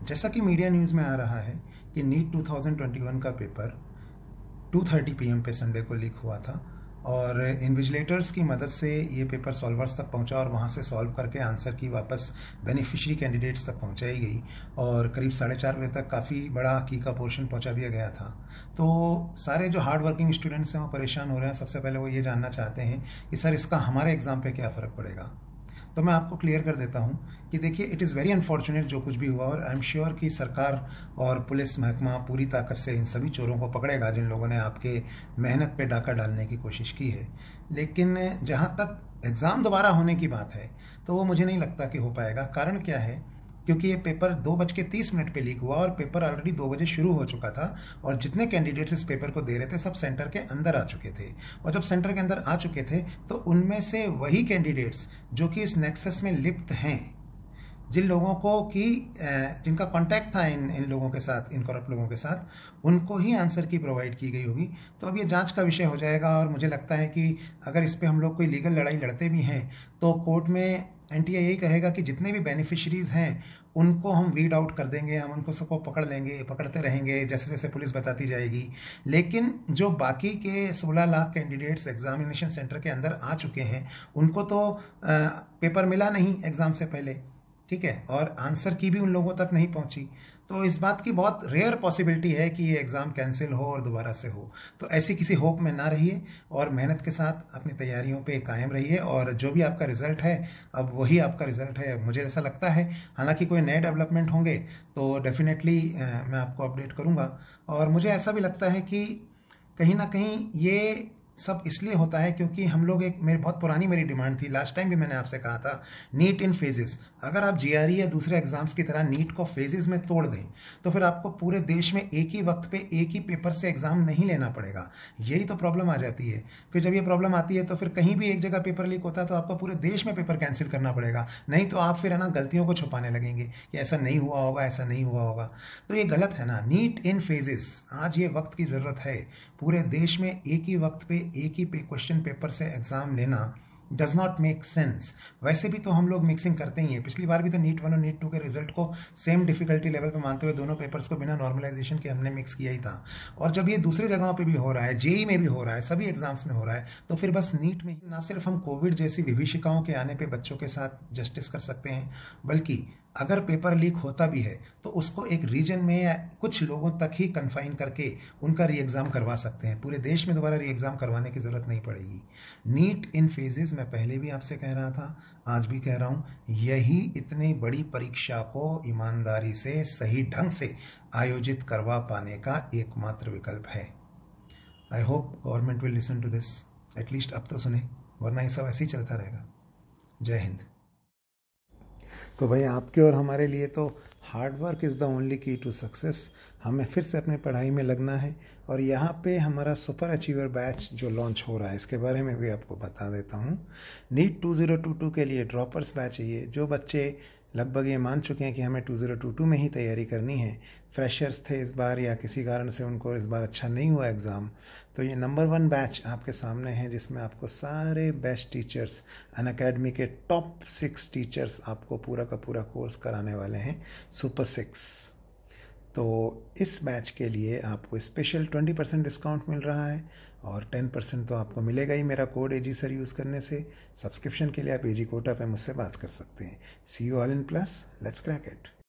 जैसा कि media news में आ रहा है कि नीट 2021 का पेपर 2:30 PM पे संडे को लीक हुआ था और इन्विजिलेटर्स की मदद से ये पेपर सॉल्वर्स तक पहुंचा और वहां से सॉल्व करके आंसर की वापस बेनिफिशियरी कैंडिडेट्स तक पहुंचाई गई और करीब 4:30 बजे तक काफ़ी बड़ा की का पोर्शन पहुंचा दिया गया था। तो सारे जो हार्ड वर्किंग स्टूडेंट्स हैं वो परेशान हो रहे हैं। सबसे पहले वो ये जानना चाहते हैं कि सर इसका हमारे एग्ज़ाम पे क्या फ़र्क पड़ेगा। तो मैं आपको क्लियर कर देता हूँ कि देखिए, इट इज़ वेरी अनफॉर्चुनेट जो कुछ भी हुआ और आई एम श्योर कि सरकार और पुलिस महकमा पूरी ताकत से इन सभी चोरों को पकड़ेगा जिन लोगों ने आपके मेहनत पे डाका डालने की कोशिश की है। लेकिन जहाँ तक एग्ज़ाम दोबारा होने की बात है तो वो मुझे नहीं लगता कि हो पाएगा। कारण क्या है, क्योंकि ये पेपर 2:30 पे लीक हुआ और पेपर ऑलरेडी 2 बजे शुरू हो चुका था और जितने कैंडिडेट्स इस पेपर को दे रहे थे सब सेंटर के अंदर आ चुके थे। और जब सेंटर के अंदर आ चुके थे तो उनमें से वही कैंडिडेट्स जो कि इस नेक्सस में लिप्त हैं, जिन लोगों को कि जिनका कांटेक्ट था इन लोगों के साथ, इन करप्ट लोगों के साथ, उनको ही आंसर की प्रोवाइड की गई होगी। तो अब ये जांच का विषय हो जाएगा और मुझे लगता है कि अगर इस पे हम लोग कोई लीगल लड़ाई लड़ते भी हैं तो कोर्ट में एनटीए यही कहेगा कि जितने भी बेनिफिशरीज हैं उनको हम वीड आउट कर देंगे, हम उनको सबको पकड़ लेंगे, पकड़ते रहेंगे जैसे जैसे पुलिस बताती जाएगी। लेकिन जो बाकी के 16 लाख कैंडिडेट्स एग्जामिनेशन सेंटर के अंदर आ चुके हैं उनको तो पेपर मिला नहीं एग्ज़ाम से पहले, ठीक है, और आंसर की भी उन लोगों तक नहीं पहुंची। तो इस बात की बहुत रेयर पॉसिबिलिटी है कि ये एग्ज़ाम कैंसिल हो और दोबारा से हो। तो ऐसी किसी होप में ना रहिए और मेहनत के साथ अपनी तैयारियों पे कायम रहिए और जो भी आपका रिजल्ट है अब वही आपका रिजल्ट है, मुझे ऐसा लगता है। हालांकि कोई नए डेवलपमेंट होंगे तो डेफिनेटली मैं आपको अपडेट करूँगा। और मुझे ऐसा भी लगता है कि कहीं ना कहीं ये सब इसलिए होता है क्योंकि हम लोग मेरी बहुत पुरानी मेरी डिमांड थी, लास्ट टाइम भी मैंने आपसे कहा था, नीट इन फेजेस। अगर आप जीआरई या दूसरे एग्जाम्स की तरह नीट को फेजेस में तोड़ दें तो फिर आपको पूरे देश में एक ही वक्त पे एक ही पेपर से एग्जाम नहीं लेना पड़ेगा। यही तो प्रॉब्लम आ जाती है। फिर जब ये प्रॉब्लम आती है तो फिर कहीं भी एक जगह पेपर लीक होता है तो आपको पूरे देश में पेपर कैंसिल करना पड़ेगा। नहीं तो आप फिर है ना गलतियों को छुपाने लगेंगे कि ऐसा नहीं हुआ होगा, ऐसा नहीं हुआ होगा। तो ये गलत है ना। नीट इन फेजेस, आज ये वक्त की ज़रूरत है। पूरे देश में एक ही वक्त पे एक ही क्वेश्चन पेपर से एग्जाम लेना डज नॉट मेक सेंस। वैसे भी तो हम लोग मिक्सिंग करते ही हैं। पिछली बार भी तो नीट 1 और नीट 2 के रिजल्ट को सेम डिफिकल्टी लेवल पे मानते हुए दोनों पेपर्स को बिना नॉर्मलाइजेशन के हमने मिक्स किया ही था। और जब ये दूसरी जगहों पे भी हो रहा है, जेई में भी हो रहा है, सभी एग्जाम्स में हो रहा है, तो फिर बस नीट में ना सिर्फ हम कोविड जैसी विभीषिकाओं के आने पर बच्चों के साथ जस्टिस कर सकते हैं, बल्कि अगर पेपर लीक होता भी है तो उसको एक रीजन में या कुछ लोगों तक ही कन्फाइन करके उनका री एग्ज़ाम करवा सकते हैं। पूरे देश में दोबारा री एग्ज़ाम करवाने की ज़रूरत नहीं पड़ेगी। नीट इन फेजेस मैं पहले भी आपसे कह रहा था, आज भी कह रहा हूँ, यही इतनी बड़ी परीक्षा को ईमानदारी से सही ढंग से आयोजित करवा पाने का एकमात्र विकल्प है। I hope government will listen to this, at least अब तो सुने, वरना ये सब ऐसे ही चलता रहेगा। जय हिंद। तो भाई आपके और हमारे लिए तो hard work is the only की टू सक्सेस। हमें फिर से अपने पढ़ाई में लगना है और यहाँ पे हमारा सुपर अचीवर बैच जो लॉन्च हो रहा है इसके बारे में भी आपको बता देता हूँ। नीट 2022 के लिए ड्रॉपर्स बैच है ये। जो बच्चे लगभग ये मान चुके हैं कि हमें 2022 में ही तैयारी करनी है, फ्रेशर्स थे इस बार या किसी कारण से उनको इस बार अच्छा नहीं हुआ एग्ज़ाम, तो ये नंबर 1 बैच आपके सामने है जिसमें आपको सारे बेस्ट टीचर्स, अनअकैडमी के टॉप 6 टीचर्स आपको पूरा का पूरा कोर्स कराने वाले हैं, सुपर 6। तो इस बैच के लिए आपको स्पेशल 20% डिस्काउंट मिल रहा है और 10% तो आपको मिलेगा ही मेरा कोड एजी सर यूज़ करने से। सब्सक्रिप्शन के लिए आप एजी कोटा पे मुझसे बात कर सकते हैं। See you all in plus, let's crack it.